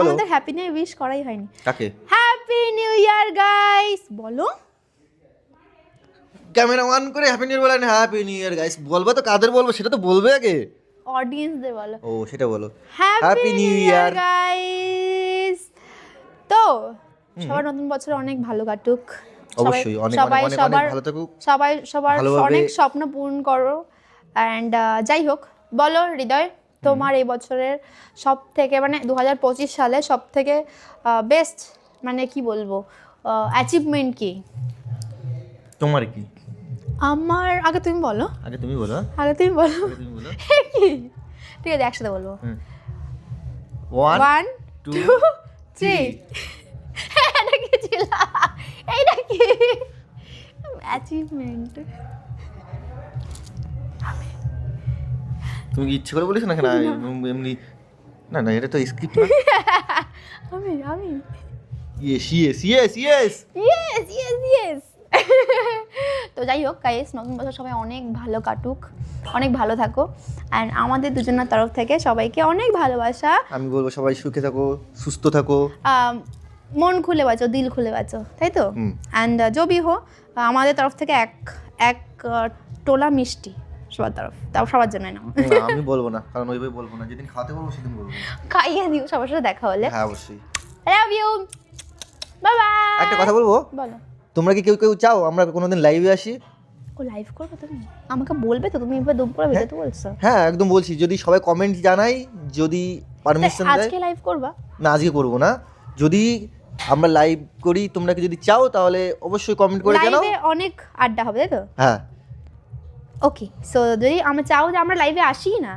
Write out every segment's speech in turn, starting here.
আমাদের happy new wish করাই হয়নি। কাকে? হ্যাপি নিউ ইয়ার গাইস বলো। ক্যামেরা অন করে হ্যাপি নিউ ইয়ার বলেন। হ্যাপি নিউ ইয়ার গাইস বলবো তো, কাদের বলবো সেটা তো বলবে আগে। অডিয়েন্সদের বলো। ও সেটা বলো। Happy new year guys. তো সবার নতুন বছর অনেক ভালো কাটুক। অবশ্যই অনেক অনেক ভালো থাকুক। সবাই সবার অনেক স্বপ্ন পূরণ করো। অ্যান্ড যাই হোক, বলো হৃদয়, তোমার এই বছরের সব থেকে মানে 2025 সালে সব থেকে বেস্ট মানে কি বলবো অ্যাচিভমেন্ট কি? তোমার কি? আমার আগে তুমি বলো। আগে তুমি বলো। ঠিক আছে, একসাথে বলবো। 1 2 3। এটা কি ছিল? এইটা কি অ্যাচিভমেন্ট? তুমি কি ইচ্ছে করে বলিস না কেন এমনি? না না, এটা তো স্ক্রিপ্ট না। আমি ইয়েস। তো যাই হোক গাইস, নতুন বছর সবাই অনেক ভালো কাটুক, অনেক ভালো থাকো। অ্যান্ড আমাদের দুজনের তরফ থেকে সবাইকে অনেক ভালোবাসা। আমি বলবো সবাই সুখে থাকো, সুস্থ থাকো, মন খুলে বাঁচো, দিল খুলে বাঁচো, তাই তো? অ্যান্ড জবি হো, আমাদের তরফ থেকে এক টোলা মিষ্টি সবার তরফ, তাও সবার জন্য নাও। আমি বলবো না, কারণ ওইভাবে বলবো না, যেদিন খাওয়াতে বলবো সেদিন বলবো। খাইয়ে দিও সবার সাথে দেখা হলে। হ্যাঁ অবশ্যই। Love you, bye bye. একটা কথা বলবো, বলো। তোমরা কি কেউ চাও আমরা কোনোদিন লাইভে আসি? ও লাইভ করবে তুমি? আমাকে বলবে তো, তুমি এবার দুপুরে ভিডিওতে বলছো। হ্যাঁ একদম বলছি, যদি সবাই কমেন্ট জানাই, যদি পারমিশন দেয়। আজকে লাইভ করবা? না আজকে করবো না, যদি আমরা লাইভ করি তোমরা কি যদি চাও তাহলে অবশ্যই কমেন্ট করে জানাও। লাইভে অনেক আড্ডা হবে, তাই তো? হ্যাঁ ওকে, সো যদি আমরা চাও যে আমরা লাইভে আসি না,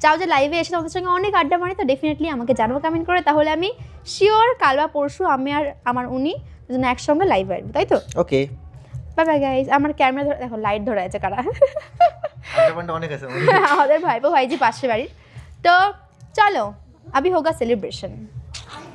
চাও যে লাইভে এসে তোমাদের সঙ্গে অনেক আড্ডা মারি, তো ডেফিনেটলি আমাকে জানাবো কমেন্ট করে। তাহলে আমি শিওর কাল বা পরশু আমি আর আমার উনি দুজন একসঙ্গে লাইভে আসবো, তাই তো? Okay bye bye guys. আমার ক্যামেরা ধরে দেখো, লাইট ধরে আছে কারা? অনেক আছে আমাদের ভাইপো ভাইজি পাশের বাড়ির। তো চলো, আবি হোগা সেলিব্রেশন।